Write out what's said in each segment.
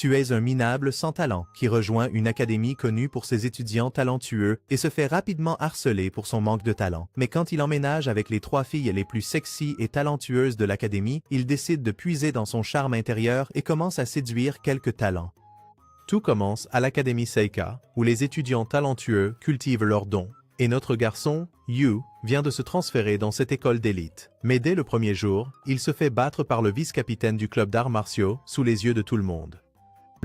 Tu es un minable sans talent qui rejoint une académie connue pour ses étudiants talentueux et se fait rapidement harceler pour son manque de talent. Mais quand il emménage avec les 3 filles les plus sexy et talentueuses de l'académie, il décide de puiser dans son charme intérieur et commence à séduire quelques talents. Tout commence à l'Académie Seika, où les étudiants talentueux cultivent leurs dons. Et notre garçon, Yu, vient de se transférer dans cette école d'élite. Mais dès le premier jour, il se fait battre par le vice-capitaine du club d'arts martiaux sous les yeux de tout le monde.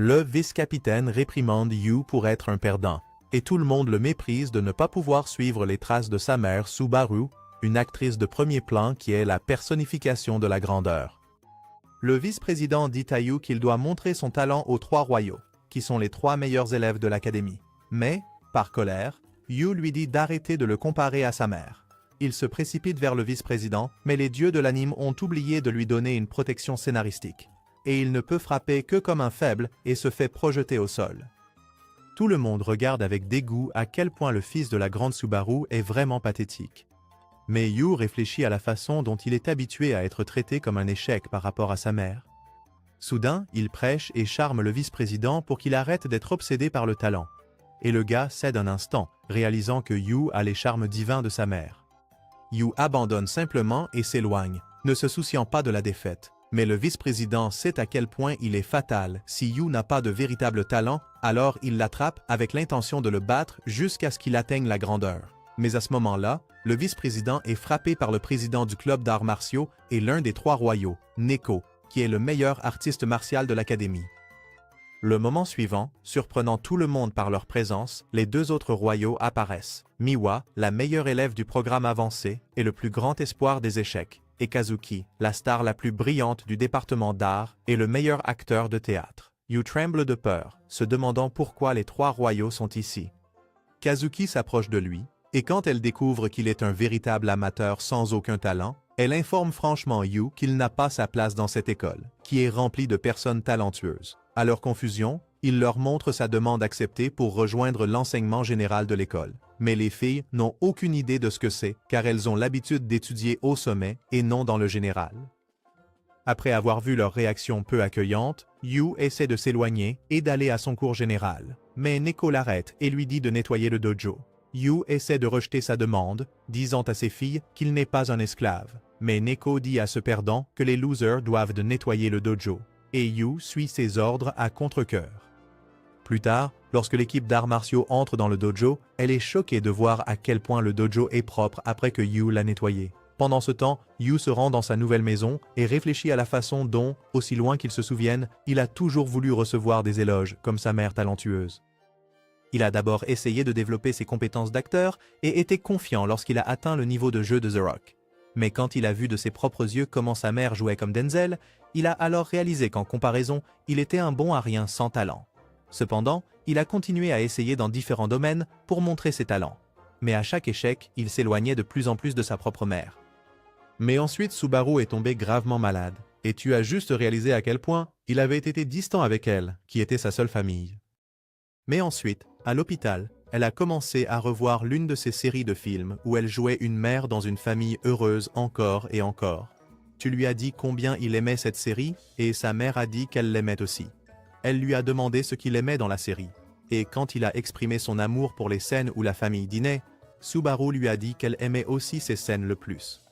Le vice-capitaine réprimande Yu pour être un perdant, et tout le monde le méprise de ne pas pouvoir suivre les traces de sa mère Subaru, une actrice de premier plan qui est la personnification de la grandeur. Le vice-président dit à Yu qu'il doit montrer son talent aux 3 royaux, qui sont les 3 meilleurs élèves de l'académie. Mais, par colère, Yu lui dit d'arrêter de le comparer à sa mère. Il se précipite vers le vice-président, mais les dieux de l'anime ont oublié de lui donner une protection scénaristique. Et il ne peut frapper que comme un faible et se fait projeter au sol. Tout le monde regarde avec dégoût à quel point le fils de la grande Subaru est vraiment pathétique. Mais Yu réfléchit à la façon dont il est habitué à être traité comme un échec par rapport à sa mère. Soudain, il prêche et charme le vice-président pour qu'il arrête d'être obsédé par le talent. Et le gars cède un instant, réalisant que Yu a les charmes divins de sa mère. Yu abandonne simplement et s'éloigne, ne se souciant pas de la défaite. Mais le vice-président sait à quel point il est fatal. Si Yu n'a pas de véritable talent, alors il l'attrape avec l'intention de le battre jusqu'à ce qu'il atteigne la grandeur. Mais à ce moment-là, le vice-président est frappé par le président du club d'arts martiaux et l'un des 3 royaux, Neko, qui est le meilleur artiste martial de l'académie. Le moment suivant, surprenant tout le monde par leur présence, les 2 autres royaux apparaissent. Miwa, la meilleure élève du programme avancé et le plus grand espoir des échecs, et Kazuki, la star la plus brillante du département d'art et le meilleur acteur de théâtre. Yu tremble de peur, se demandant pourquoi les 3 royaux sont ici. Kazuki s'approche de lui, et quand elle découvre qu'il est un véritable amateur sans aucun talent, elle informe franchement Yu qu'il n'a pas sa place dans cette école, qui est remplie de personnes talentueuses. À leur confusion, il leur montre sa demande acceptée pour rejoindre l'enseignement général de l'école. Mais les filles n'ont aucune idée de ce que c'est, car elles ont l'habitude d'étudier au sommet et non dans le général. Après avoir vu leur réaction peu accueillante, Yu essaie de s'éloigner et d'aller à son cours général. Mais Neko l'arrête et lui dit de nettoyer le dojo. Yu essaie de rejeter sa demande, disant à ses filles qu'il n'est pas un esclave. Mais Neko dit à ce perdant que les losers doivent de nettoyer le dojo. Et Yu suit ses ordres à contre-cœur. Plus tard, lorsque l'équipe d'arts martiaux entre dans le dojo, elle est choquée de voir à quel point le dojo est propre après que Yu l'a nettoyé. Pendant ce temps, Yu se rend dans sa nouvelle maison et réfléchit à la façon dont, aussi loin qu'il se souvienne, il a toujours voulu recevoir des éloges comme sa mère talentueuse. Il a d'abord essayé de développer ses compétences d'acteur et était confiant lorsqu'il a atteint le niveau de jeu de The Rock. Mais quand il a vu de ses propres yeux comment sa mère jouait comme Denzel, il a alors réalisé qu'en comparaison, il était un bon à rien sans talent. Cependant, il a continué à essayer dans différents domaines pour montrer ses talents. Mais à chaque échec, il s'éloignait de plus en plus de sa propre mère. Mais ensuite, Subaru est tombé gravement malade. Et tu as juste réalisé à quel point il avait été distant avec elle, qui était sa seule famille. Mais ensuite, à l'hôpital, elle a commencé à revoir l'une de ses séries de films où elle jouait une mère dans une famille heureuse encore et encore. Tu lui as dit combien il aimait cette série et sa mère a dit qu'elle l'aimait aussi. Elle lui a demandé ce qu'il aimait dans la série. Et quand il a exprimé son amour pour les scènes où la famille dînait, Subaru lui a dit qu'elle aimait aussi ces scènes le plus.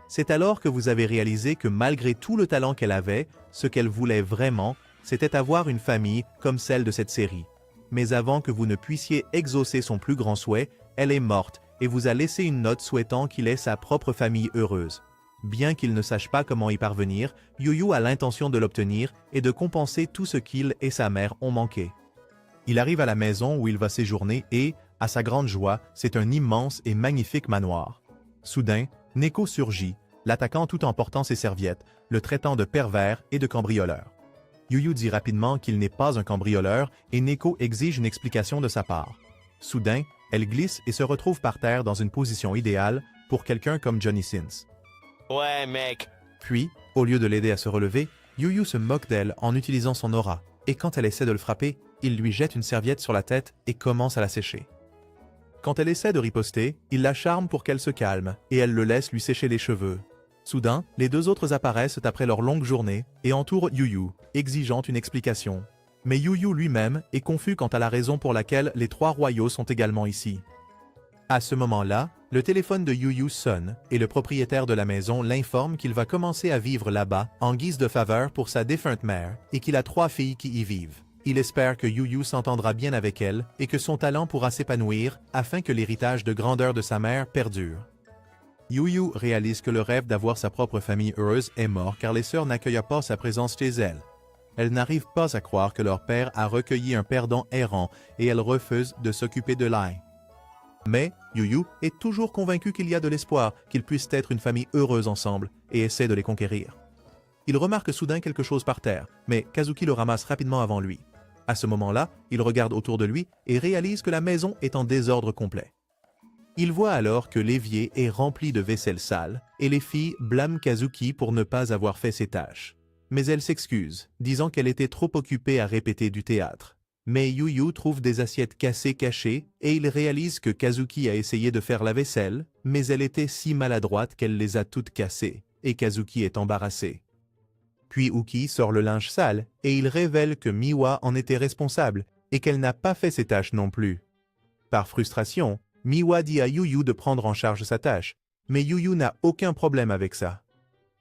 C'est alors que vous avez réalisé que malgré tout le talent qu'elle avait, ce qu'elle voulait vraiment, c'était avoir une famille comme celle de cette série. Mais avant que vous ne puissiez exaucer son plus grand souhait, elle est morte et vous a laissé une note souhaitant qu'il ait sa propre famille heureuse. Bien qu'il ne sache pas comment y parvenir, Yu a l'intention de l'obtenir et de compenser tout ce qu'il et sa mère ont manqué. Il arrive à la maison où il va séjourner et, à sa grande joie, c'est un immense et magnifique manoir. Soudain, Neko surgit, l'attaquant tout en portant ses serviettes, le traitant de pervers et de cambrioleur. Yu dit rapidement qu'il n'est pas un cambrioleur et Neko exige une explication de sa part. Soudain, elle glisse et se retrouve par terre dans une position idéale pour quelqu'un comme Johnny Sins. Ouais, mec. Puis, au lieu de l'aider à se relever, Yu se moque d'elle en utilisant son aura, et quand elle essaie de le frapper, il lui jette une serviette sur la tête et commence à la sécher. Quand elle essaie de riposter, il la charme pour qu'elle se calme, et elle le laisse lui sécher les cheveux. Soudain, les 2 autres apparaissent après leur longue journée et entourent Yu, exigeant une explication. Mais Yu lui-même est confus quant à la raison pour laquelle les trois royaux sont également ici. À ce moment-là, le téléphone de Yu sonne et le propriétaire de la maison l'informe qu'il va commencer à vivre là-bas en guise de faveur pour sa défunte mère et qu'il a 3 filles qui y vivent. Il espère que Yu s'entendra bien avec elle et que son talent pourra s'épanouir afin que l'héritage de grandeur de sa mère perdure. Yu réalise que le rêve d'avoir sa propre famille heureuse est mort car les sœurs n'accueillent pas sa présence chez elle. Elles n'arrivent pas à croire que leur père a recueilli un perdant errant et elles refusent de s'occuper de Lai. Mais Yu est toujours convaincu qu'il y a de l'espoir, qu'ils puissent être une famille heureuse ensemble et essaie de les conquérir. Il remarque soudain quelque chose par terre, mais Kazuki le ramasse rapidement avant lui. À ce moment-là, il regarde autour de lui et réalise que la maison est en désordre complet. Il voit alors que l'évier est rempli de vaisselle sale et les filles blâment Kazuki pour ne pas avoir fait ses tâches. Mais elle s'excuse, disant qu'elle était trop occupée à répéter du théâtre. Mais Yu trouve des assiettes cassées cachées et il réalise que Kazuki a essayé de faire la vaisselle, mais elle était si maladroite qu'elle les a toutes cassées, et Kazuki est embarrassé. Puis Uki sort le linge sale et il révèle que Miwa en était responsable et qu'elle n'a pas fait ses tâches non plus. Par frustration, Miwa dit à Yu de prendre en charge sa tâche, mais Yu n'a aucun problème avec ça.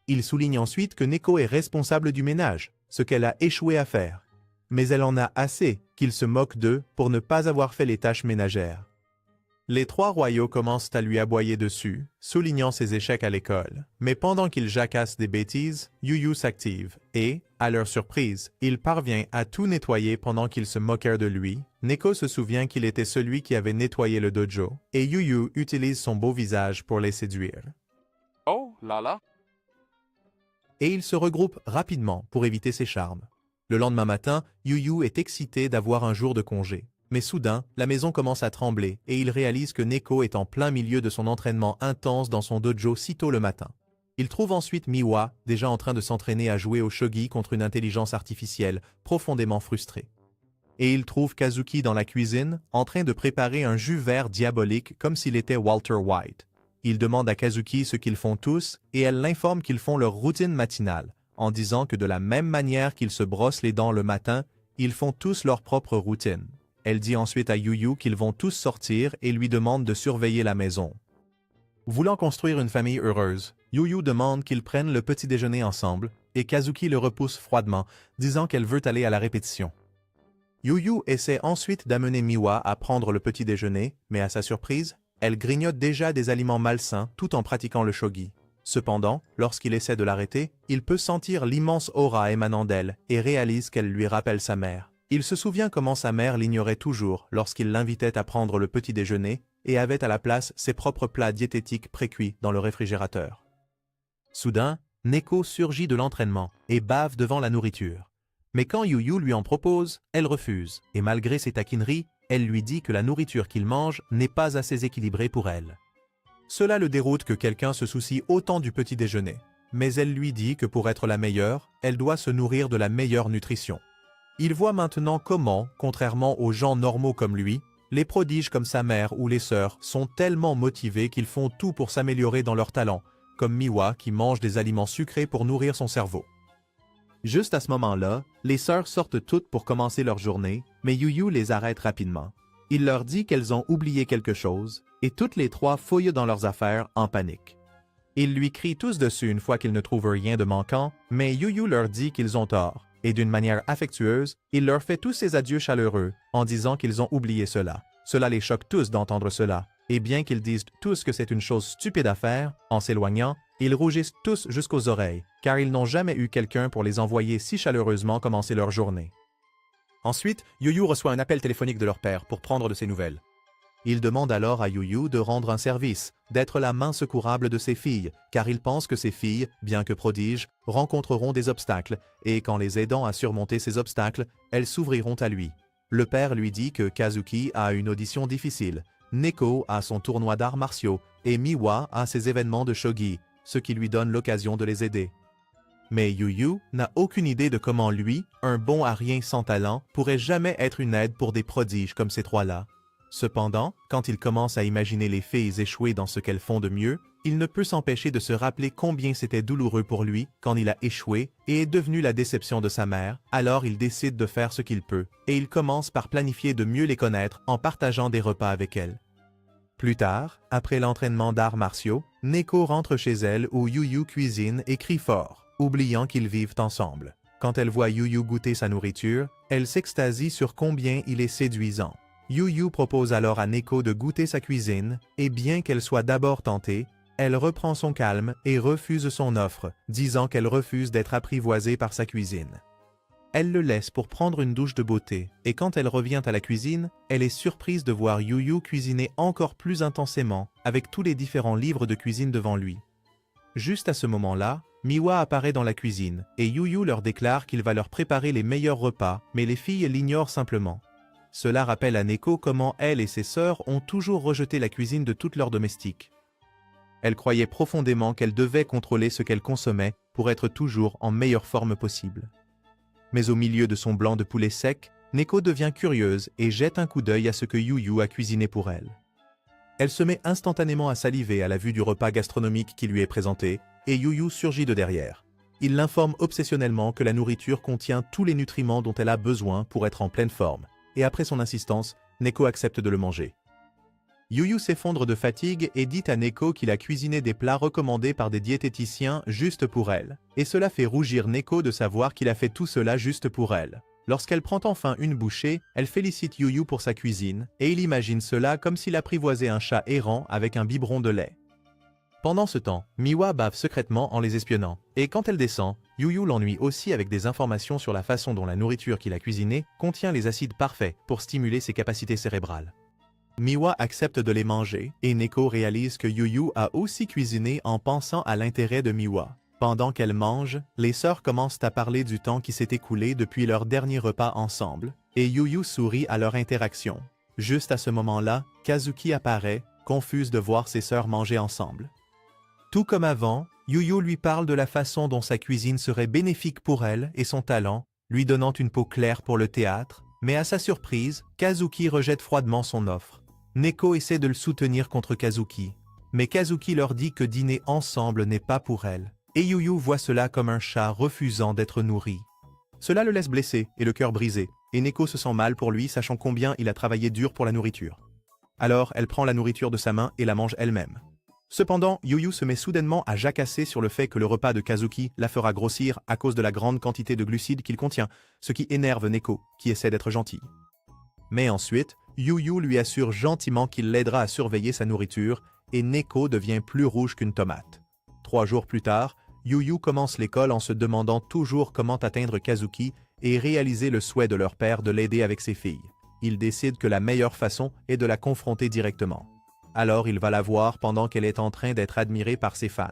Il souligne ensuite que Neko est responsable du ménage, ce qu'elle a échoué à faire. Mais elle en a assez qu'il se moque d'eux pour ne pas avoir fait les tâches ménagères. Les trois royaux commencent à lui aboyer dessus, soulignant ses échecs à l'école. Mais pendant qu'il jacasse des bêtises, Yu s'active et, à leur surprise, il parvient à tout nettoyer pendant qu'ils se moquèrent de lui. Neko se souvient qu'il était celui qui avait nettoyé le dojo, et Yu utilise son beau visage pour les séduire. Oh là là! Et ils se regroupent rapidement pour éviter ses charmes. Le lendemain matin, Yu est excité d'avoir un jour de congé. Mais soudain, la maison commence à trembler et il réalise que Neko est en plein milieu de son entraînement intense dans son dojo si tôt le matin. Il trouve ensuite Miwa, déjà en train de s'entraîner à jouer au shogi contre une intelligence artificielle, profondément frustrée. Et il trouve Kazuki dans la cuisine, en train de préparer un jus vert diabolique comme s'il était Walter White. Il demande à Kazuki ce qu'ils font tous et elle l'informe qu'ils font leur routine matinale, en disant que de la même manière qu'ils se brossent les dents le matin, ils font tous leur propre routine. Elle dit ensuite à Yu qu'ils vont tous sortir et lui demande de surveiller la maison. Voulant construire une famille heureuse, Yu demande qu'ils prennent le petit déjeuner ensemble et Kazuki le repousse froidement, disant qu'elle veut aller à la répétition. Yu essaie ensuite d'amener Miwa à prendre le petit déjeuner, mais à sa surprise, elle grignote déjà des aliments malsains tout en pratiquant le shogi. Cependant, lorsqu'il essaie de l'arrêter, il peut sentir l'immense aura émanant d'elle et réalise qu'elle lui rappelle sa mère. Il se souvient comment sa mère l'ignorait toujours lorsqu'il l'invitait à prendre le petit déjeuner et avait à la place ses propres plats diététiques précuits dans le réfrigérateur. Soudain, Neko surgit de l'entraînement et bave devant la nourriture. Mais quand Yu lui en propose, elle refuse, et malgré ses taquineries, elle lui dit que la nourriture qu'il mange n'est pas assez équilibrée pour elle. Cela le déroute que quelqu'un se soucie autant du petit déjeuner, mais elle lui dit que pour être la meilleure, elle doit se nourrir de la meilleure nutrition. Il voit maintenant comment, contrairement aux gens normaux comme lui, les prodiges comme sa mère ou les sœurs sont tellement motivés qu'ils font tout pour s'améliorer dans leur talent, comme Miwa qui mange des aliments sucrés pour nourrir son cerveau. Juste à ce moment-là, les sœurs sortent toutes pour commencer leur journée, mais Yu les arrête rapidement. Il leur dit qu'elles ont oublié quelque chose, et toutes les trois fouillent dans leurs affaires en panique. Ils lui crient tous dessus une fois qu'ils ne trouvent rien de manquant, mais Yu leur dit qu'ils ont tort, et d'une manière affectueuse, il leur fait tous ses adieux chaleureux en disant qu'ils ont oublié cela. Cela les choque tous d'entendre cela, et bien qu'ils disent tous que c'est une chose stupide à faire, en s'éloignant, ils rougissent tous jusqu'aux oreilles, car ils n'ont jamais eu quelqu'un pour les envoyer si chaleureusement commencer leur journée. Ensuite, Yu reçoit un appel téléphonique de leur père pour prendre de ses nouvelles. Il demande alors à Yu de rendre un service, d'être la main secourable de ses filles, car il pense que ses filles, bien que prodiges, rencontreront des obstacles, et qu'en les aidant à surmonter ces obstacles, elles s'ouvriront à lui. Le père lui dit que Kazuki a une audition difficile, Neko a son tournoi d'arts martiaux, et Miwa a ses événements de shogi, ce qui lui donne l'occasion de les aider. Mais Yu n'a aucune idée de comment lui, un bon à rien sans talent, pourrait jamais être une aide pour des prodiges comme ces trois-là. Cependant, quand il commence à imaginer les filles échouer dans ce qu'elles font de mieux, il ne peut s'empêcher de se rappeler combien c'était douloureux pour lui quand il a échoué et est devenu la déception de sa mère, alors il décide de faire ce qu'il peut, et il commence par planifier de mieux les connaître en partageant des repas avec elle. Plus tard, après l'entraînement d'arts martiaux, Neko rentre chez elle où Yu cuisine et crie fort, oubliant qu'ils vivent ensemble. Quand elle voit Yu goûter sa nourriture, elle s'extasie sur combien il est séduisant. Yu propose alors à Neko de goûter sa cuisine, et bien qu'elle soit d'abord tentée, elle reprend son calme et refuse son offre, disant qu'elle refuse d'être apprivoisée par sa cuisine. Elle le laisse pour prendre une douche de beauté, et quand elle revient à la cuisine, elle est surprise de voir Yu cuisiner encore plus intensément, avec tous les différents livres de cuisine devant lui. Juste à ce moment-là, Miwa apparaît dans la cuisine, et Yu leur déclare qu'il va leur préparer les meilleurs repas, mais les filles l'ignorent simplement. Cela rappelle à Neko comment elle et ses sœurs ont toujours rejeté la cuisine de toutes leurs domestiques. Elle croyait profondément qu'elle devait contrôler ce qu'elle consommait pour être toujours en meilleure forme possible. Mais au milieu de son blanc de poulet sec, Neko devient curieuse et jette un coup d'œil à ce que Yu a cuisiné pour elle. Elle se met instantanément à saliver à la vue du repas gastronomique qui lui est présenté, et Yu surgit de derrière. Il l'informe obsessionnellement que la nourriture contient tous les nutriments dont elle a besoin pour être en pleine forme, et après son insistance, Neko accepte de le manger. Yu s'effondre de fatigue et dit à Neko qu'il a cuisiné des plats recommandés par des diététiciens juste pour elle, et cela fait rougir Neko de savoir qu'il a fait tout cela juste pour elle. Lorsqu'elle prend enfin une bouchée, elle félicite Yu pour sa cuisine, et il imagine cela comme s'il apprivoisait un chat errant avec un biberon de lait. Pendant ce temps, Miwa bave secrètement en les espionnant, et quand elle descend, Yu l'ennuie aussi avec des informations sur la façon dont la nourriture qu'il a cuisinée contient les acides parfaits pour stimuler ses capacités cérébrales. Miwa accepte de les manger, et Neko réalise que Yu a aussi cuisiné en pensant à l'intérêt de Miwa. Pendant qu'elle mange, les sœurs commencent à parler du temps qui s'est écoulé depuis leur dernier repas ensemble, et Yu sourit à leur interaction. Juste à ce moment-là, Kazuki apparaît, confuse de voir ses sœurs manger ensemble. Tout comme avant, Yu lui parle de la façon dont sa cuisine serait bénéfique pour elle et son talent, lui donnant une peau claire pour le théâtre, mais à sa surprise, Kazuki rejette froidement son offre. Neko essaie de le soutenir contre Kazuki, mais Kazuki leur dit que dîner ensemble n'est pas pour elle, et Yu voit cela comme un chat refusant d'être nourri. Cela le laisse blessé et le cœur brisé, et Neko se sent mal pour lui sachant combien il a travaillé dur pour la nourriture. Alors elle prend la nourriture de sa main et la mange elle-même. Cependant, Yu se met soudainement à jacasser sur le fait que le repas de Kazuki la fera grossir à cause de la grande quantité de glucides qu'il contient, ce qui énerve Neko, qui essaie d'être gentil. Mais ensuite, Yu lui assure gentiment qu'il l'aidera à surveiller sa nourriture, et Neko devient plus rouge qu'une tomate. 3 jours plus tard, Yu commence l'école en se demandant toujours comment atteindre Kazuki et réaliser le souhait de leur père de l'aider avec ses filles. Il décide que la meilleure façon est de la confronter directement. Alors il va la voir pendant qu'elle est en train d'être admirée par ses fans.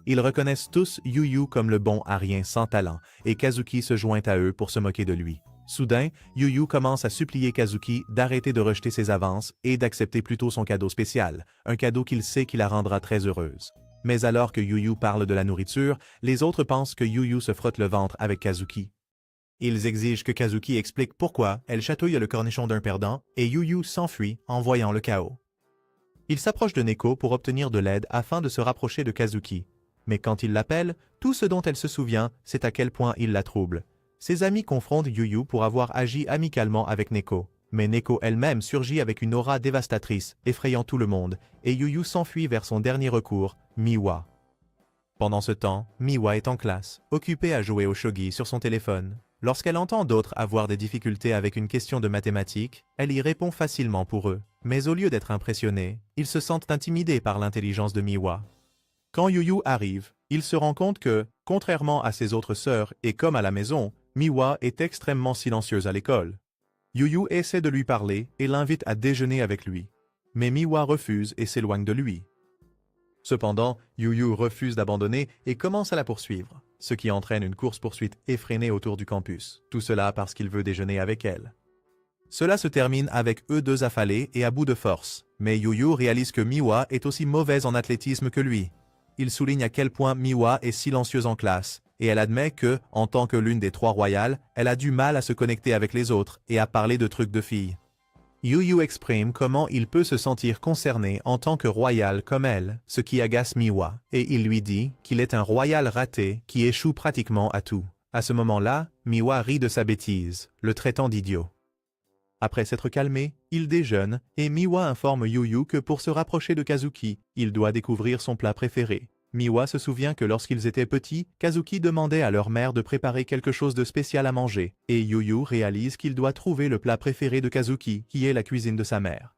Ils reconnaissent tous Yu comme le bon arien sans talent, et Kazuki se joint à eux pour se moquer de lui. Soudain, Yu commence à supplier Kazuki d'arrêter de rejeter ses avances et d'accepter plutôt son cadeau spécial, un cadeau qu'il sait qui la rendra très heureuse. Mais alors que Yu parle de la nourriture, les autres pensent que Yu se frotte le ventre avec Kazuki. Ils exigent que Kazuki explique pourquoi elle chatouille le cornichon d'un perdant, et Yu s'enfuit en voyant le chaos. Il s'approche de Neko pour obtenir de l'aide afin de se rapprocher de Kazuki. Mais quand il l'appelle, tout ce dont elle se souvient, c'est à quel point il la trouble. Ses amis confrontent Yu pour avoir agi amicalement avec Neko. Mais Neko elle-même surgit avec une aura dévastatrice, effrayant tout le monde, et Yu s'enfuit vers son dernier recours, Miwa. Pendant ce temps, Miwa est en classe, occupée à jouer au shogi sur son téléphone. Lorsqu'elle entend d'autres avoir des difficultés avec une question de mathématiques, elle y répond facilement pour eux. Mais au lieu d'être impressionnés, ils se sentent intimidés par l'intelligence de Miwa. Quand Yu arrive, il se rend compte que, contrairement à ses autres sœurs et comme à la maison, Miwa est extrêmement silencieuse à l'école. Yu essaie de lui parler et l'invite à déjeuner avec lui. Mais Miwa refuse et s'éloigne de lui. Cependant, Yu refuse d'abandonner et commence à la poursuivre, ce qui entraîne une course-poursuite effrénée autour du campus, tout cela parce qu'il veut déjeuner avec elle. Cela se termine avec eux deux affalés et à bout de force, mais Yu réalise que Miwa est aussi mauvaise en athlétisme que lui. Il souligne à quel point Miwa est silencieuse en classe, et elle admet que, en tant que l'une des 3 royales, elle a du mal à se connecter avec les autres et à parler de trucs de filles. Yu exprime comment il peut se sentir concerné en tant que royal comme elle, ce qui agace Miwa, et il lui dit qu'il est un royal raté qui échoue pratiquement à tout. À ce moment-là, Miwa rit de sa bêtise, le traitant d'idiot. Après s'être calmé, il déjeune et Miwa informe Yu que pour se rapprocher de Kazuki, il doit découvrir son plat préféré. Miwa se souvient que lorsqu'ils étaient petits, Kazuki demandait à leur mère de préparer quelque chose de spécial à manger, et Yu réalise qu'il doit trouver le plat préféré de Kazuki, qui est la cuisine de sa mère.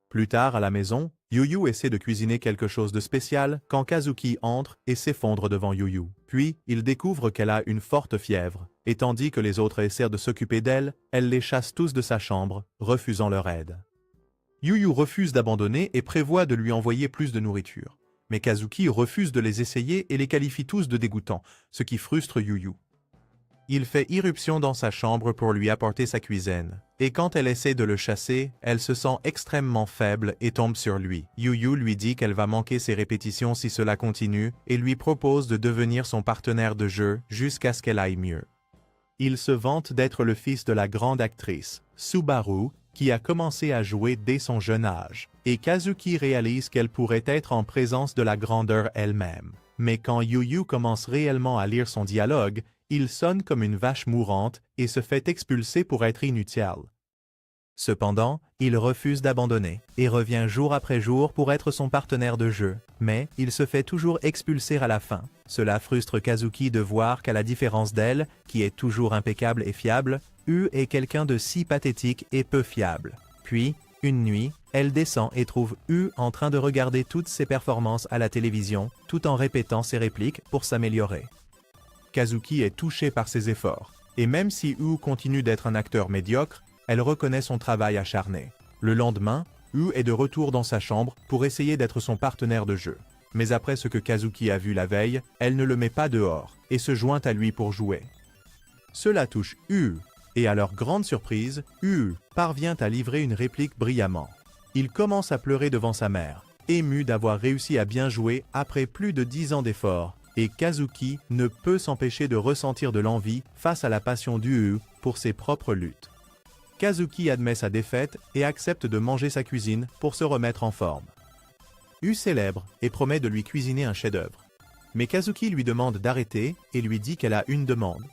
Plus tard, à la maison, Yu essaie de cuisiner quelque chose de spécial quand Kazuki entre et s'effondre devant Yu. Puis, il découvre qu'elle a une forte fièvre, et tandis que les autres essaient de s'occuper d'elle, elle les chasse tous de sa chambre, refusant leur aide. Yu refuse d'abandonner et prévoit de lui envoyer plus de nourriture. Mais Kazuki refuse de les essayer et les qualifie tous de dégoûtants, ce qui frustre Yu. Il fait irruption dans sa chambre pour lui apporter sa cuisine, et quand elle essaie de le chasser, elle se sent extrêmement faible et tombe sur lui. Yu lui dit qu'elle va manquer ses répétitions si cela continue et lui propose de devenir son partenaire de jeu jusqu'à ce qu'elle aille mieux. Il se vante d'être le fils de la grande actrice, Subaru, qui a commencé à jouer dès son jeune âge, et Kazuki réalise qu'elle pourrait être en présence de la grandeur elle-même. Mais quand Yu commence réellement à lire son dialogue, il sonne comme une vache mourante et se fait expulser pour être inutile. Cependant, il refuse d'abandonner et revient jour après jour pour être son partenaire de jeu, mais il se fait toujours expulser à la fin. Cela frustre Kazuki de voir qu'à la différence d'elle, qui est toujours impeccable et fiable, est quelqu'un de si pathétique et peu fiable. Puis, une nuit, elle descend et trouve en train de regarder toutes ses performances à la télévision, tout en répétant ses répliques pour s'améliorer. Kazuki est touché par ses efforts, et même si continue d'être un acteur médiocre, elle reconnaît son travail acharné. Le lendemain, est de retour dans sa chambre pour essayer d'être son partenaire de jeu. Mais après ce que Kazuki a vu la veille, elle ne le met pas dehors, et se joint à lui pour jouer. Cela touche et à leur grande surprise, parvient à livrer une réplique brillamment. Il commence à pleurer devant sa mère, ému d'avoir réussi à bien jouer après plus de 10 ans d'efforts, et Kazuki ne peut s'empêcher de ressentir de l'envie face à la passion du pour ses propres luttes. Kazuki admet sa défaite et accepte de manger sa cuisine pour se remettre en forme. Célèbre et promet de lui cuisiner un chef-d'œuvre. Mais Kazuki lui demande d'arrêter et lui dit qu'elle a une demande.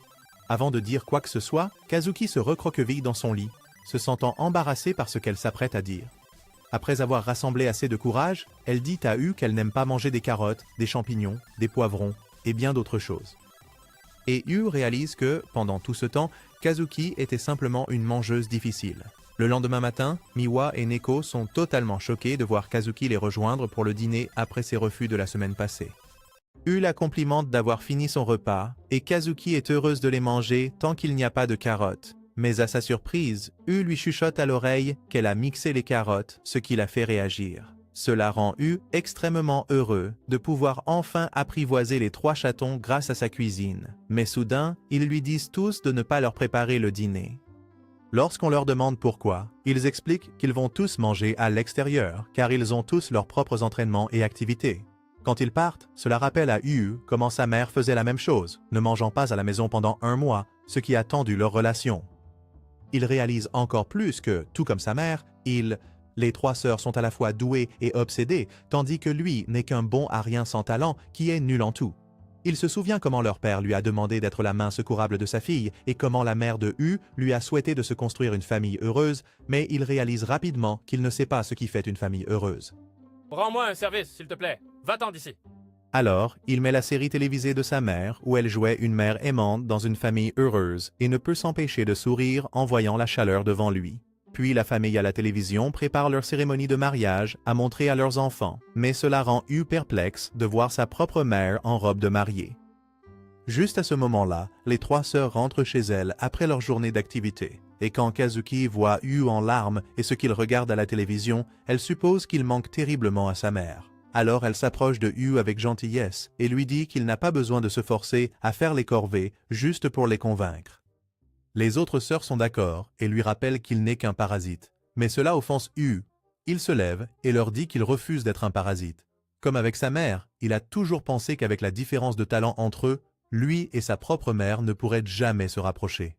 Avant de dire quoi que ce soit, Kazuki se recroqueville dans son lit, se sentant embarrassée par ce qu'elle s'apprête à dire. Après avoir rassemblé assez de courage, elle dit à qu'elle n'aime pas manger des carottes, des champignons, des poivrons et bien d'autres choses. Et réalise que, pendant tout ce temps, Kazuki était simplement une mangeuse difficile. Le lendemain matin, Miwa et Neko sont totalement choqués de voir Kazuki les rejoindre pour le dîner après ses refus de la semaine passée. La complimente d'avoir fini son repas, et Kazuki est heureuse de les manger tant qu'il n'y a pas de carottes. Mais à sa surprise, lui chuchote à l'oreille qu'elle a mixé les carottes, ce qui la fait réagir. Cela rend extrêmement heureux de pouvoir enfin apprivoiser les 3 chatons grâce à sa cuisine. Mais soudain, ils lui disent tous de ne pas leur préparer le dîner. Lorsqu'on leur demande pourquoi, ils expliquent qu'ils vont tous manger à l'extérieur, car ils ont tous leurs propres entraînements et activités. Quand ils partent, cela rappelle à comment sa mère faisait la même chose, ne mangeant pas à la maison pendant 1 mois, ce qui a tendu leur relation. Il réalise encore plus que, tout comme sa mère, les 3 sœurs sont à la fois douées et obsédées, tandis que lui n'est qu'un bon à rien sans talent qui est nul en tout. Il se souvient comment leur père lui a demandé d'être la main secourable de sa fille et comment la mère de lui a souhaité de se construire une famille heureuse, mais il réalise rapidement qu'il ne sait pas ce qui fait une famille heureuse. Rends-moi un service, s'il te plaît. Va-t'en d'ici. Alors, il met la série télévisée de sa mère où elle jouait une mère aimante dans une famille heureuse et ne peut s'empêcher de sourire en voyant la chaleur devant lui. Puis la famille à la télévision prépare leur cérémonie de mariage à montrer à leurs enfants, mais cela rend perplexe de voir sa propre mère en robe de mariée. Juste à ce moment-là, les 3 sœurs rentrent chez elles après leur journée d'activité, et quand Kazuki voit en larmes et ce qu'il regarde à la télévision, elle suppose qu'il manque terriblement à sa mère. Alors elle s'approche de avec gentillesse et lui dit qu'il n'a pas besoin de se forcer à faire les corvées juste pour les convaincre. Les autres sœurs sont d'accord et lui rappellent qu'il n'est qu'un parasite. Mais cela offense Il se lève et leur dit qu'il refuse d'être un parasite. Comme avec sa mère, il a toujours pensé qu'avec la différence de talent entre eux, lui et sa propre mère ne pourraient jamais se rapprocher.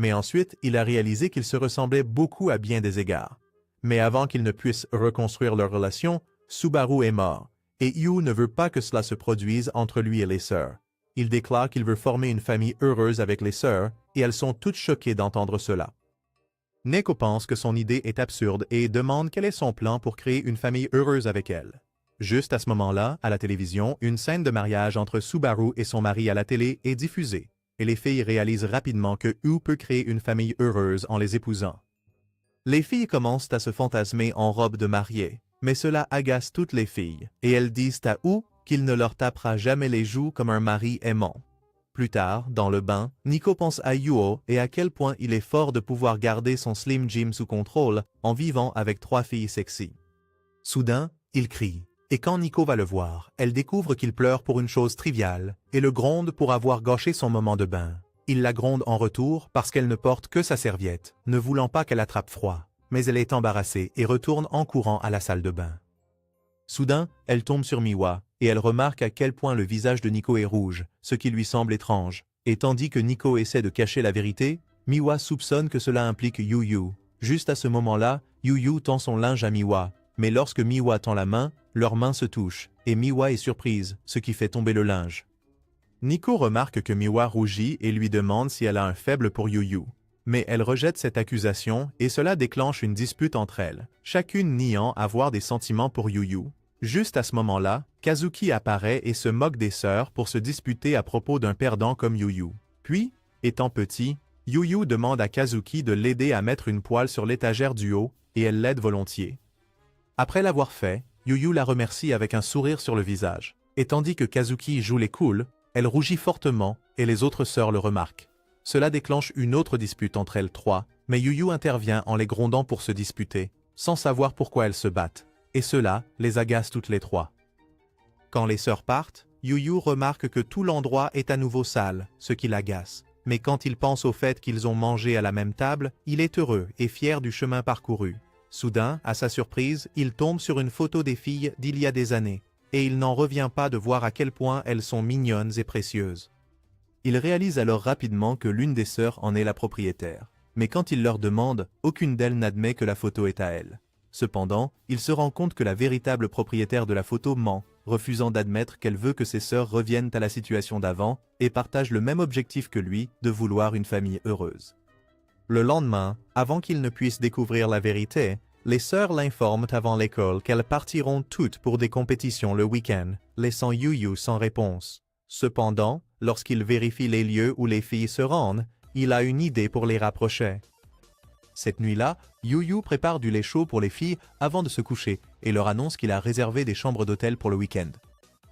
Mais ensuite, il a réalisé qu'ils se ressemblaient beaucoup à bien des égards. Mais avant qu'ils ne puissent reconstruire leur relation, Subaru est mort, et Yu ne veut pas que cela se produise entre lui et les sœurs. Il déclare qu'il veut former une famille heureuse avec les sœurs, et elles sont toutes choquées d'entendre cela. Neko pense que son idée est absurde et demande quel est son plan pour créer une famille heureuse avec elle. Juste à ce moment-là, à la télévision, une scène de mariage entre Subaru et son mari à la télé est diffusée, et les filles réalisent rapidement que Yu peut créer une famille heureuse en les épousant. Les filles commencent à se fantasmer en robe de mariée, mais cela agace toutes les filles, et elles disent à Yu qu'il ne leur tapera jamais les joues comme un mari aimant. Plus tard, dans le bain, Nico pense à Yuo et à quel point il est fort de pouvoir garder son Slim Jim sous contrôle en vivant avec 3 filles sexy. Soudain, il crie, et quand Nico va le voir, elle découvre qu'il pleure pour une chose triviale et le gronde pour avoir gâché son moment de bain. Il la gronde en retour parce qu'elle ne porte que sa serviette, ne voulant pas qu'elle attrape froid, mais elle est embarrassée et retourne en courant à la salle de bain. Soudain, elle tombe sur Miwa, et elle remarque à quel point le visage de Nico est rouge, ce qui lui semble étrange. Et tandis que Nico essaie de cacher la vérité, Miwa soupçonne que cela implique Yu. Juste à ce moment-là, Yu tend son linge à Miwa, mais lorsque Miwa tend la main, leurs mains se touchent, et Miwa est surprise, ce qui fait tomber le linge. Nico remarque que Miwa rougit et lui demande si elle a un faible pour Yu. Mais elle rejette cette accusation et cela déclenche une dispute entre elles, chacune niant avoir des sentiments pour Yu. Juste à ce moment-là, Kazuki apparaît et se moque des sœurs pour se disputer à propos d'un perdant comme Yu. Puis, étant petit, Yu demande à Kazuki de l'aider à mettre une poêle sur l'étagère du haut et elle l'aide volontiers. Après l'avoir fait, Yu la remercie avec un sourire sur le visage. Et tandis que Kazuki joue les cools, elle rougit fortement et les autres sœurs le remarquent. Cela déclenche une autre dispute entre elles trois, mais Yu intervient en les grondant pour se disputer, sans savoir pourquoi elles se battent. Et cela les agace toutes les trois. Quand les sœurs partent, Yu remarque que tout l'endroit est à nouveau sale, ce qui l'agace. Mais quand il pense au fait qu'ils ont mangé à la même table, il est heureux et fier du chemin parcouru. Soudain, à sa surprise, il tombe sur une photo des filles d'il y a des années, et il n'en revient pas de voir à quel point elles sont mignonnes et précieuses. Il réalise alors rapidement que l'une des sœurs en est la propriétaire. Mais quand il leur demande, aucune d'elles n'admet que la photo est à elle. Cependant, il se rend compte que la véritable propriétaire de la photo ment, refusant d'admettre qu'elle veut que ses sœurs reviennent à la situation d'avant et partagent le même objectif que lui, de vouloir une famille heureuse. Le lendemain, avant qu'il ne puisse découvrir la vérité, les sœurs l'informent avant l'école qu'elles partiront toutes pour des compétitions le week-end, laissant Yu sans réponse. Cependant, lorsqu'il vérifie les lieux où les filles se rendent, il a une idée pour les rapprocher. Cette nuit-là, Yu prépare du lait chaud pour les filles avant de se coucher et leur annonce qu'il a réservé des chambres d'hôtel pour le week-end.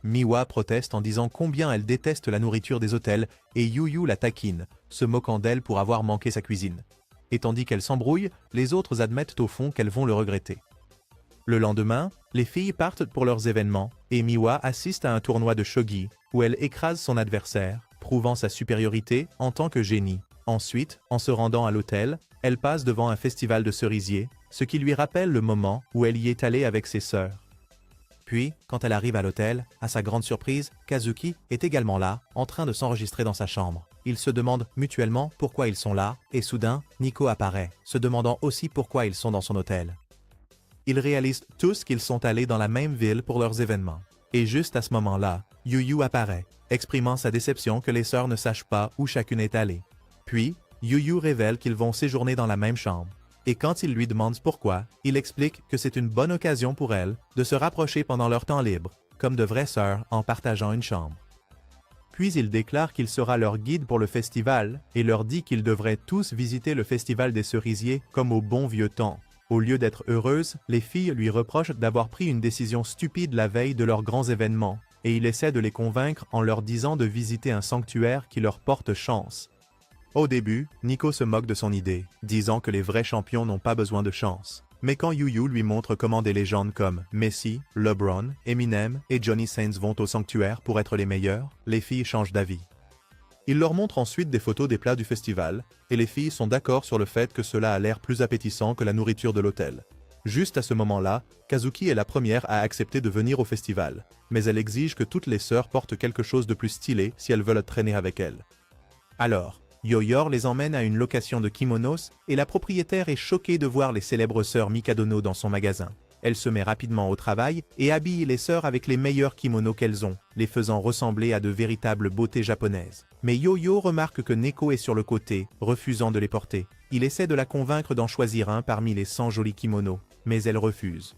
Miwa proteste en disant combien elle déteste la nourriture des hôtels et Yu la taquine, se moquant d'elle pour avoir manqué sa cuisine. Et tandis qu'elle s'embrouille, les autres admettent au fond qu'elles vont le regretter. Le lendemain, les filles partent pour leurs événements et Miwa assiste à un tournoi de shogi où elle écrase son adversaire, prouvant sa supériorité en tant que génie. Ensuite, en se rendant à l'hôtel, elle passe devant un festival de cerisiers, ce qui lui rappelle le moment où elle y est allée avec ses sœurs. Puis, quand elle arrive à l'hôtel, à sa grande surprise, Kazuki est également là, en train de s'enregistrer dans sa chambre. Ils se demandent mutuellement pourquoi ils sont là, et soudain, Nico apparaît, se demandant aussi pourquoi ils sont dans son hôtel. Ils réalisent tous qu'ils sont allés dans la même ville pour leurs événements. Et juste à ce moment-là, Yu apparaît, exprimant sa déception que les sœurs ne sachent pas où chacune est allée. Puis, Yu révèle qu'ils vont séjourner dans la même chambre. Et quand il lui demande pourquoi, il explique que c'est une bonne occasion pour elles de se rapprocher pendant leur temps libre, comme de vraies sœurs en partageant une chambre. Puis il déclare qu'il sera leur guide pour le festival et leur dit qu'ils devraient tous visiter le festival des cerisiers comme au bon vieux temps. Au lieu d'être heureuses, les filles lui reprochent d'avoir pris une décision stupide la veille de leurs grands événements, et il essaie de les convaincre en leur disant de visiter un sanctuaire qui leur porte chance. Au début, Nico se moque de son idée, disant que les vrais champions n'ont pas besoin de chance. Mais quand Yu lui montre comment des légendes comme Messi, LeBron, Eminem et Johnny Saints vont au sanctuaire pour être les meilleurs, les filles changent d'avis. Il leur montre ensuite des photos des plats du festival, et les filles sont d'accord sur le fait que cela a l'air plus appétissant que la nourriture de l'hôtel. Juste à ce moment-là, Kazuki est la première à accepter de venir au festival, mais elle exige que toutes les sœurs portent quelque chose de plus stylé si elles veulent traîner avec elle. Alors, Yoyor les emmène à une location de kimonos et la propriétaire est choquée de voir les célèbres sœurs Mikadono dans son magasin. Elle se met rapidement au travail et habille les sœurs avec les meilleurs kimonos qu'elles ont, les faisant ressembler à de véritables beautés japonaises. Mais Yo-Yo remarque que Neko est sur le côté, refusant de les porter. Il essaie de la convaincre d'en choisir un parmi les 100 jolis kimonos, mais elle refuse.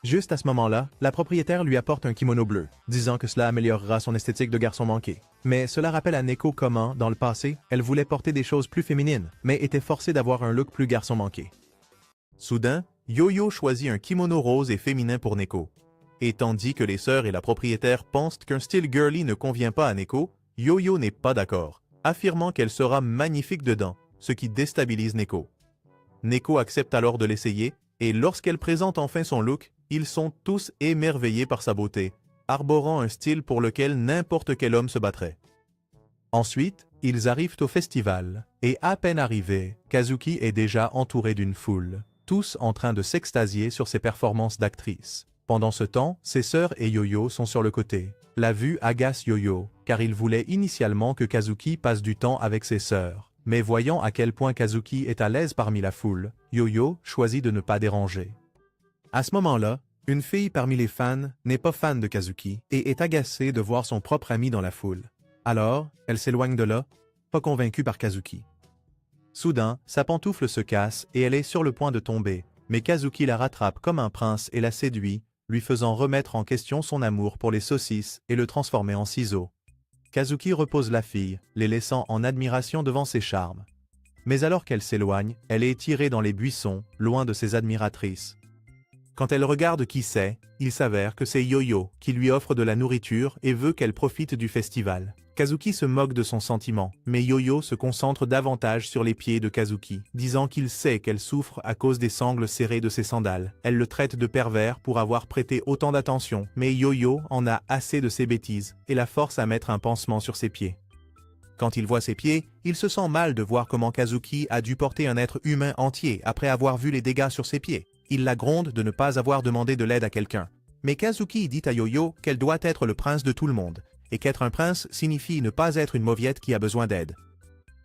Juste à ce moment-là, la propriétaire lui apporte un kimono bleu, disant que cela améliorera son esthétique de garçon manqué. Mais cela rappelle à Neko comment, dans le passé, elle voulait porter des choses plus féminines, mais était forcée d'avoir un look plus garçon manqué. Soudain, Yo-Yo choisit un kimono rose et féminin pour Neko. Et tandis que les sœurs et la propriétaire pensent qu'un style girly ne convient pas à Neko, Yo-Yo n'est pas d'accord, affirmant qu'elle sera magnifique dedans, ce qui déstabilise Neko. Neko accepte alors de l'essayer, et lorsqu'elle présente enfin son look, ils sont tous émerveillés par sa beauté, arborant un style pour lequel n'importe quel homme se battrait. Ensuite, ils arrivent au festival, et à peine arrivés, Kazuki est déjà entouré d'une foule, tous en train de s'extasier sur ses performances d'actrice. Pendant ce temps, ses sœurs et Yo-Yo sont sur le côté. La vue agace Yo-Yo, car il voulait initialement que Kazuki passe du temps avec ses sœurs. Mais voyant à quel point Kazuki est à l'aise parmi la foule, Yo-Yo choisit de ne pas déranger. À ce moment-là, une fille parmi les fans n'est pas fan de Kazuki et est agacée de voir son propre ami dans la foule. Alors, elle s'éloigne de là, pas convaincue par Kazuki. Soudain, sa pantoufle se casse et elle est sur le point de tomber, mais Kazuki la rattrape comme un prince et la séduit, lui faisant remettre en question son amour pour les saucisses et le transformer en ciseaux. Kazuki repose la fille, les laissant en admiration devant ses charmes. Mais alors qu'elle s'éloigne, elle est tirée dans les buissons, loin de ses admiratrices. Quand elle regarde qui c'est, il s'avère que c'est Yo-Yo qui lui offre de la nourriture et veut qu'elle profite du festival. Kazuki se moque de son sentiment, mais Yo-Yo se concentre davantage sur les pieds de Kazuki, disant qu'il sait qu'elle souffre à cause des sangles serrées de ses sandales. Elle le traite de pervers pour avoir prêté autant d'attention, mais Yo-Yo en a assez de ses bêtises et la force à mettre un pansement sur ses pieds. Quand il voit ses pieds, il se sent mal de voir comment Kazuki a dû porter un être humain entier après avoir vu les dégâts sur ses pieds. Il la gronde de ne pas avoir demandé de l'aide à quelqu'un. Mais Kazuki dit à Yo-Yo qu'elle doit être le prince de tout le monde, et qu'être un prince signifie ne pas être une mauviette qui a besoin d'aide.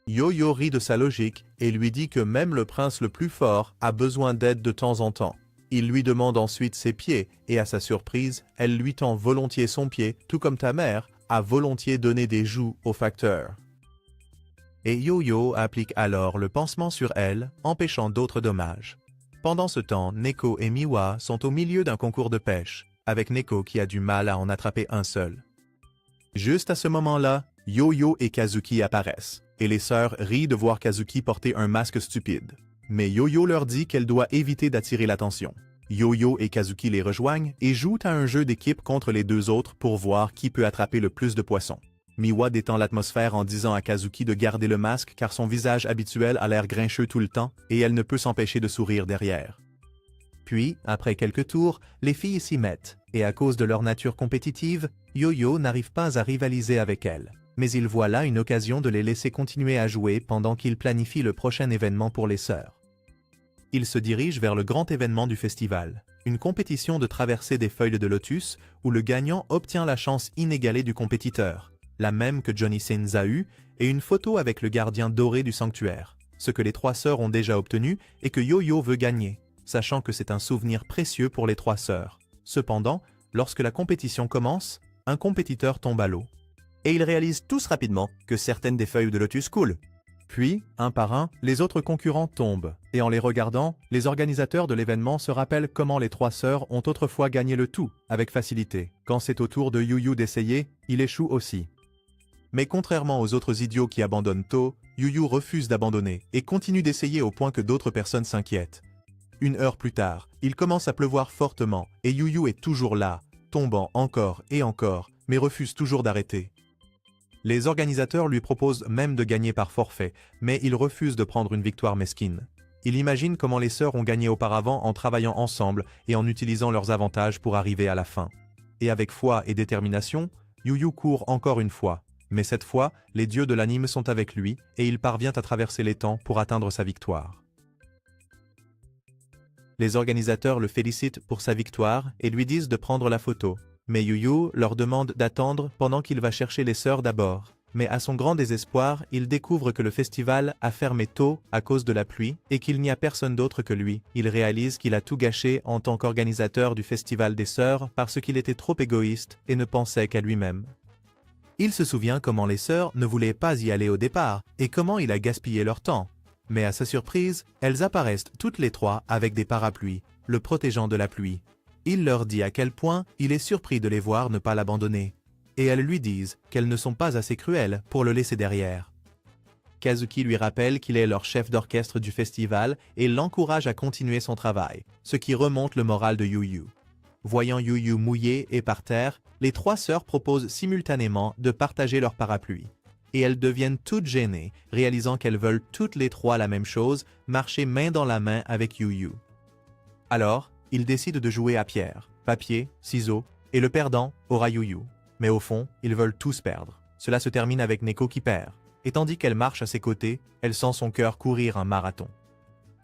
Yo-Yo rit de sa logique et lui dit que même le prince le plus fort a besoin d'aide de temps en temps. Il lui demande ensuite ses pieds, et à sa surprise, elle lui tend volontiers son pied, tout comme ta mère a volontiers donné des joues au facteur. Et Yo-Yo applique alors le pansement sur elle, empêchant d'autres dommages. Pendant ce temps, Neko et Miwa sont au milieu d'un concours de pêche, avec Neko qui a du mal à en attraper un seul. Juste à ce moment-là, Yo-Yo et Kazuki apparaissent, et les sœurs rient de voir Kazuki porter un masque stupide. Mais Yo-Yo leur dit qu'elle doit éviter d'attirer l'attention. Yo-Yo et Kazuki les rejoignent et jouent à un jeu d'équipe contre les deux autres pour voir qui peut attraper le plus de poissons. Miwa détend l'atmosphère en disant à Kazuki de garder le masque car son visage habituel a l'air grincheux tout le temps et elle ne peut s'empêcher de sourire derrière. Puis, après quelques tours, les filles s'y mettent, et à cause de leur nature compétitive, Yo-Yo n'arrive pas à rivaliser avec elles. Mais il voit là une occasion de les laisser continuer à jouer pendant qu'il planifie le prochain événement pour les sœurs. Il se dirige vers le grand événement du festival, une compétition de traversée des feuilles de lotus où le gagnant obtient la chance inégalée du compétiteur, la même que Johnny Sins a eue, et une photo avec le gardien doré du sanctuaire, ce que les trois sœurs ont déjà obtenu et que Yo-Yo veut gagner, sachant que c'est un souvenir précieux pour les trois sœurs. Cependant, lorsque la compétition commence, un compétiteur tombe à l'eau. Et ils réalisent tous rapidement que certaines des feuilles de lotus coulent. Puis, un par un, les autres concurrents tombent, et en les regardant, les organisateurs de l'événement se rappellent comment les trois sœurs ont autrefois gagné le tout, avec facilité. Quand c'est au tour de Yu-Yu d'essayer, il échoue aussi. Mais contrairement aux autres idiots qui abandonnent tôt, Yu-Yu refuse d'abandonner et continue d'essayer au point que d'autres personnes s'inquiètent. Une heure plus tard, il commence à pleuvoir fortement et Yu-Yu est toujours là, tombant encore et encore, mais refuse toujours d'arrêter. Les organisateurs lui proposent même de gagner par forfait, mais il refuse de prendre une victoire mesquine. Il imagine comment les sœurs ont gagné auparavant en travaillant ensemble et en utilisant leurs avantages pour arriver à la fin. Et avec foi et détermination, Yu-Yu court encore une fois. Mais cette fois, les dieux de l'anime sont avec lui et il parvient à traverser les temps pour atteindre sa victoire. Les organisateurs le félicitent pour sa victoire et lui disent de prendre la photo. Mais Yu-Yu leur demande d'attendre pendant qu'il va chercher les sœurs d'abord. Mais à son grand désespoir, il découvre que le festival a fermé tôt à cause de la pluie et qu'il n'y a personne d'autre que lui. Il réalise qu'il a tout gâché en tant qu'organisateur du festival des sœurs parce qu'il était trop égoïste et ne pensait qu'à lui-même. Il se souvient comment les sœurs ne voulaient pas y aller au départ et comment il a gaspillé leur temps. Mais à sa surprise, elles apparaissent toutes les trois avec des parapluies, le protégeant de la pluie. Il leur dit à quel point il est surpris de les voir ne pas l'abandonner. Et elles lui disent qu'elles ne sont pas assez cruelles pour le laisser derrière. Kazuki lui rappelle qu'il est leur chef d'orchestre du festival et l'encourage à continuer son travail, ce qui remonte le moral de Yu-Yu. Voyant Yu-Yu mouillé et par terre, les trois sœurs proposent simultanément de partager leur parapluie. Et elles deviennent toutes gênées, réalisant qu'elles veulent toutes les trois la même chose, marcher main dans la main avec Yu-Yu. Alors, ils décident de jouer à pierre, papier, ciseaux, et le perdant aura Yu-Yu. Mais au fond, ils veulent tous perdre. Cela se termine avec Neko qui perd, et tandis qu'elle marche à ses côtés, elle sent son cœur courir un marathon.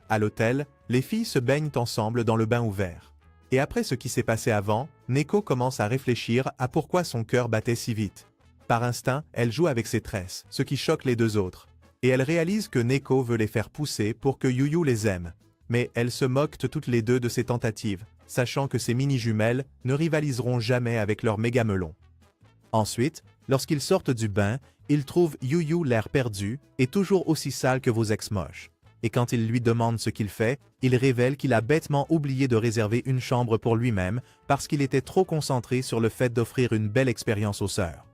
À l'hôtel, les filles se baignent ensemble dans le bain ouvert. Et après ce qui s'est passé avant, Neko commence à réfléchir à pourquoi son cœur battait si vite. Par instinct, elle joue avec ses tresses, ce qui choque les deux autres. Et elle réalise que Neko veut les faire pousser pour que Yu-Yu les aime. Mais elles se moquent toutes les deux de ses tentatives, sachant que ces mini-jumelles ne rivaliseront jamais avec leur méga-melon. Ensuite, lorsqu'ils sortent du bain, ils trouvent Yu-Yu l'air perdu et toujours aussi sale que vos ex moches. Et quand ils lui demandent ce qu'il fait, il révèle qu'il a bêtement oublié de réserver une chambre pour lui-même parce qu'il était trop concentré sur le fait d'offrir une belle expérience aux sœurs.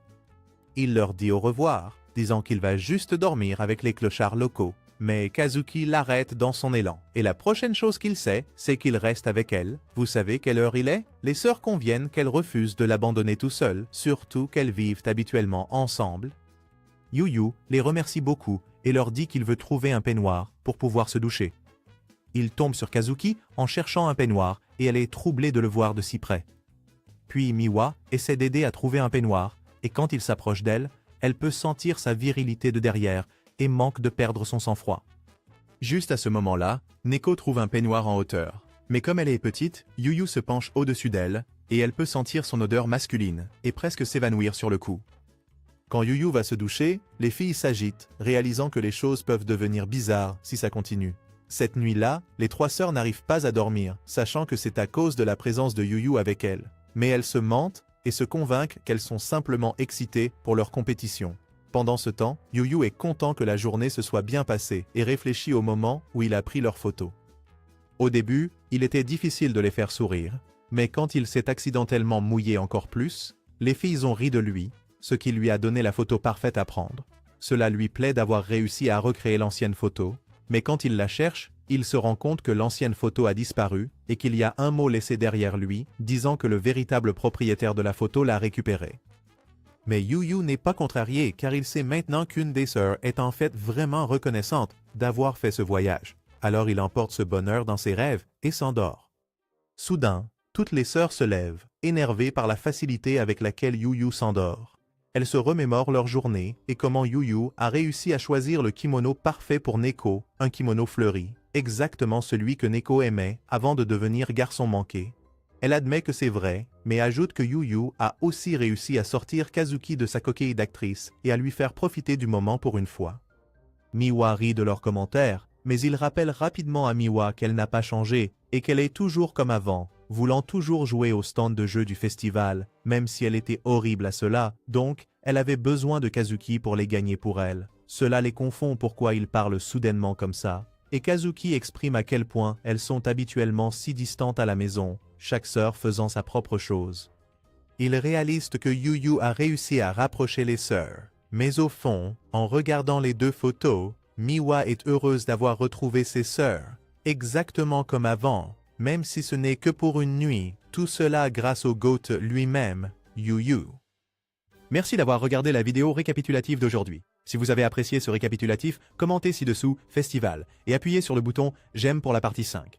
Il leur dit au revoir, disant qu'il va juste dormir avec les clochards locaux. Mais Kazuki l'arrête dans son élan. Et la prochaine chose qu'il sait, c'est qu'il reste avec elle. Vous savez quelle heure il est? Les sœurs conviennent qu'elles refusent de l'abandonner tout seul, surtout qu'elles vivent habituellement ensemble. Yu-Yu les remercie beaucoup et leur dit qu'il veut trouver un peignoir pour pouvoir se doucher. Il tombe sur Kazuki en cherchant un peignoir et elle est troublée de le voir de si près. Puis Miwa essaie d'aider à trouver un peignoir et quand il s'approche d'elle, elle peut sentir sa virilité de derrière et manque de perdre son sang-froid. Juste à ce moment-là, Neko trouve un peignoir en hauteur. Mais comme elle est petite, Yu-Yu se penche au-dessus d'elle, et elle peut sentir son odeur masculine, et presque s'évanouir sur le coup. Quand Yu-Yu va se doucher, les filles s'agitent, réalisant que les choses peuvent devenir bizarres si ça continue. Cette nuit-là, les trois sœurs n'arrivent pas à dormir, sachant que c'est à cause de la présence de Yu-Yu avec elles. Mais elles se mentent et se convainquent qu'elles sont simplement excitées pour leur compétition. Pendant ce temps, Yu-Yu est content que la journée se soit bien passée et réfléchit au moment où il a pris leurs photos. Au début, il était difficile de les faire sourire, mais quand il s'est accidentellement mouillé encore plus, les filles ont ri de lui, ce qui lui a donné la photo parfaite à prendre. Cela lui plaît d'avoir réussi à recréer l'ancienne photo, mais quand il la cherche, il se rend compte que l'ancienne photo a disparu et qu'il y a un mot laissé derrière lui, disant que le véritable propriétaire de la photo l'a récupérée. Mais Yu-Yu n'est pas contrarié car il sait maintenant qu'une des sœurs est en fait vraiment reconnaissante d'avoir fait ce voyage. Alors il emporte ce bonheur dans ses rêves et s'endort. Soudain, toutes les sœurs se lèvent, énervées par la facilité avec laquelle Yu-Yu s'endort. Elles se remémorent leur journée et comment Yu-Yu a réussi à choisir le kimono parfait pour Neko, un kimono fleuri, exactement celui que Neko aimait avant de devenir garçon manqué. Elle admet que c'est vrai, mais ajoute que Yu-Yu a aussi réussi à sortir Kazuki de sa coquille d'actrice et à lui faire profiter du moment pour une fois. Miwa rit de leurs commentaires, mais il rappelle rapidement à Miwa qu'elle n'a pas changé et qu'elle est toujours comme avant, voulant toujours jouer au stand de jeux du festival, même si elle était horrible à cela, donc elle avait besoin de Kazuki pour les gagner pour elle. Cela les confond pourquoi ils parlent soudainement comme ça. Et Kazuki exprime à quel point elles sont habituellement si distantes à la maison, chaque sœur faisant sa propre chose. Il réalise que Yu-Yu a réussi à rapprocher les sœurs. Mais au fond, en regardant les deux photos, Miwa est heureuse d'avoir retrouvé ses sœurs, exactement comme avant, même si ce n'est que pour une nuit, tout cela grâce au GOAT lui-même, Yu-Yu. Merci d'avoir regardé la vidéo récapitulative d'aujourd'hui. Si vous avez apprécié ce récapitulatif, commentez ci-dessous « Festival » et appuyez sur le bouton « J'aime » pour la partie 5.